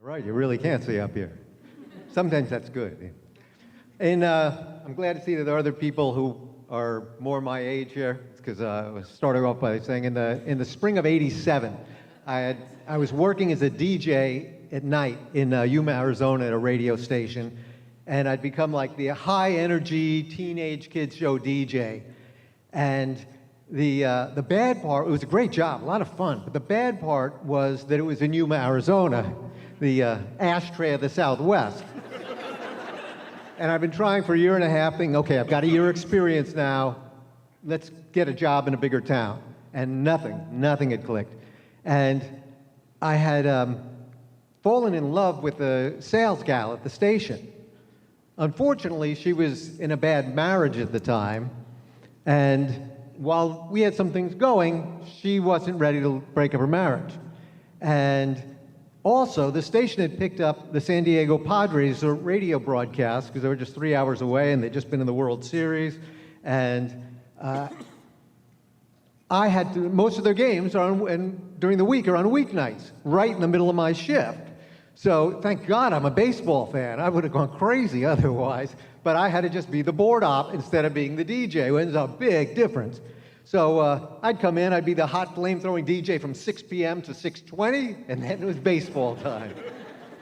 Right, you really can't see up here. Sometimes that's good. And I'm glad to see that there are other people who are more my age here, because I was starting off by saying in the spring of '87, I was working as a DJ at night in Yuma, Arizona at a radio station, and I'd become like the high-energy teenage kids show DJ. And the bad part, it was a great job, a lot of fun, but the bad part was that it was in Yuma, Arizona, the ashtray of the Southwest. And I've been trying for a year and a half, thinking, okay, I've got a year experience now, let's get a job in a bigger town. And nothing had clicked. And I had fallen in love with a sales gal at the station. Unfortunately, she was in a bad marriage at the time, and while we had some things going, she wasn't ready to break up her marriage. And also, the station had picked up the San Diego Padres radio broadcast, because they were just 3 hours away, and they'd just been in the World Series, and I had to, most of their games during the week are on weeknights, right in the middle of my shift. So thank God I'm a baseball fan. I would have gone crazy otherwise. But I had to just be the board op instead of being the DJ, which is a big difference. So I'd come in, I'd be the hot flame-throwing DJ from 6 p.m. to 6:20, and then it was baseball time.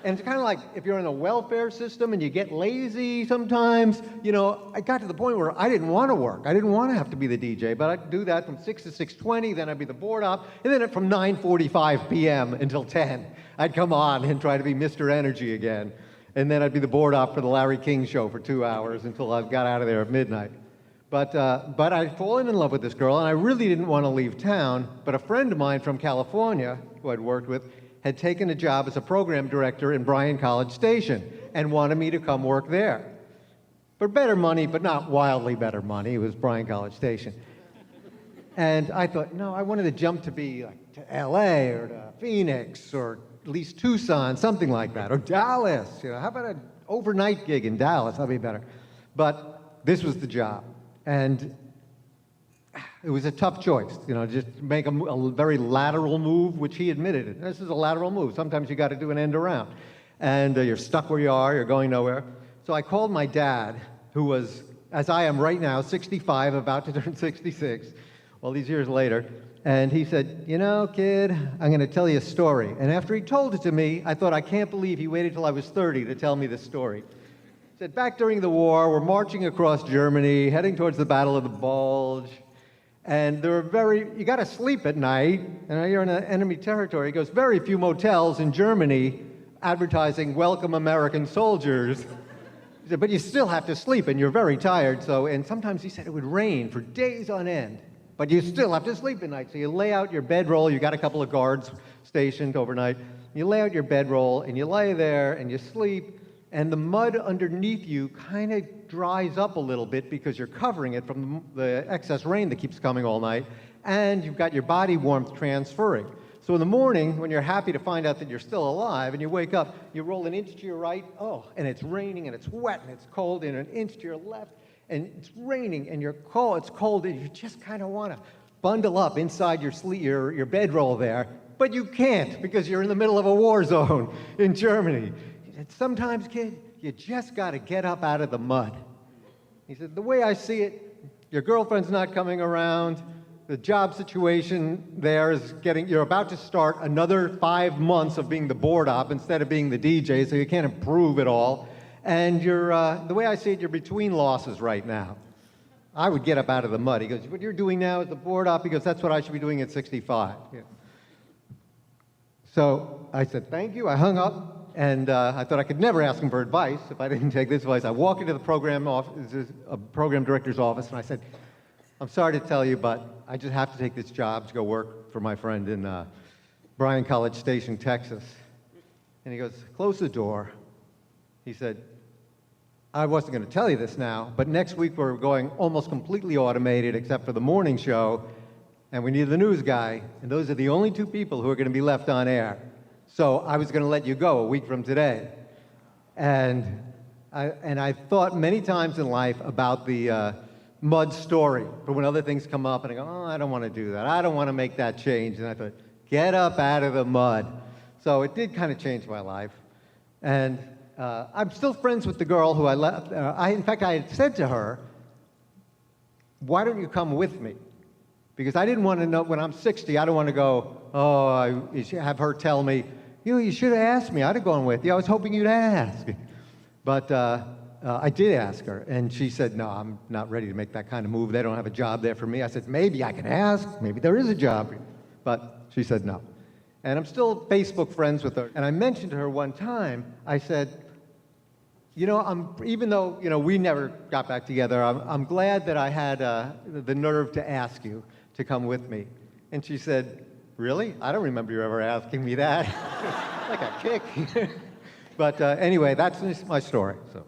And it's kind of like if you're in a welfare system and you get lazy sometimes, you know, I got to the point where I didn't want to work. I didn't want to have to be the DJ, but I'd do that from 6 to 6:20, then I'd be the board op, and then from 9:45 p.m. until 10, I'd come on and try to be Mr. Energy again. And then I'd be the board op for the Larry King show for 2 hours until I got out of there at midnight. But I'd fallen in love with this girl, and I really didn't want to leave town, but a friend of mine from California, who I'd worked with, had taken a job as a program director in Bryan College Station and wanted me to come work there. For better money, but not wildly better money. It was Bryan College Station. And I thought, no, I wanted to jump to be like to LA or to Phoenix or at least Tucson, something like that, or Dallas. You know, how about an overnight gig in Dallas? That'd be better. But this was the job. And it was a tough choice, you know, just make a very lateral move, which he admitted it. This is a lateral move. Sometimes you got to do an end around. And you're stuck where you are, you're going nowhere. So I called my dad, who was, as I am right now, 65, about to turn 66, all these years later. And he said, you know, kid, I'm going to tell you a story. And after he told it to me, I thought, I can't believe he waited till I was 30 to tell me this story. He said, back during the war, we're marching across Germany, heading towards the Battle of the Bulge. And there are you got to sleep at night, and you're in enemy territory. He goes, very few motels in Germany advertising welcome American soldiers. He said, but you still have to sleep, and you're very tired. So, and sometimes he said it would rain for days on end, but you still have to sleep at night. So you lay out your bedroll. You got a couple of guards stationed overnight. You lay out your bedroll, and you lay there, and you sleep. And the mud underneath you kind of dries up a little bit because you're covering it from the excess rain that keeps coming all night, and you've got your body warmth transferring. So in the morning, when you're happy to find out that you're still alive, and you wake up, you roll an inch to your right, and it's raining, and it's wet, and it's cold, and an inch to your left, and it's raining, and it's cold, and you just kind of want to bundle up inside your bedroll there, but you can't because you're in the middle of a war zone in Germany. And sometimes, kid, you just got to get up out of the mud. He said, the way I see it, your girlfriend's not coming around, the job situation there is you're about to start another 5 months of being the board op instead of being the DJ, so you can't improve at all. And the way I see it, you're between losses right now. I would get up out of the mud. He goes, what you're doing now is the board op? He goes, that's what I should be doing at 65. Yeah. So I said, thank you. I hung up. And I thought I could never ask him for advice if I didn't take this advice. I walked into the program director's office, and I said, I'm sorry to tell you, but I just have to take this job to go work for my friend in Bryan College Station, Texas. And he goes, close the door. He said, I wasn't going to tell you this now, but next week we're going almost completely automated except for the morning show, and we need the news guy, and those are the only two people who are going to be left on air. So I was going to let you go a week from today. And I thought many times in life about the mud story, for when other things come up, and I go, oh, I don't want to do that. I don't want to make that change. And I thought, get up out of the mud. So it did kind of change my life. And I'm still friends with the girl who I left. In fact, I had said to her, why don't you come with me? Because I didn't want to know, when I'm 60, I don't want to go, have her tell me, you should have asked me. I'd have gone with you. I was hoping you'd ask. But I did ask her, and she said, no, I'm not ready to make that kind of move. They don't have a job there for me. I said, maybe I can ask. Maybe there is a job. But she said no. And I'm still Facebook friends with her. And I mentioned to her one time, I said, even though, we never got back together, I'm glad that I had the nerve to ask you to come with me. And she said, really? I don't remember you ever asking me that. Like a kick. But anyway, that's my story. So.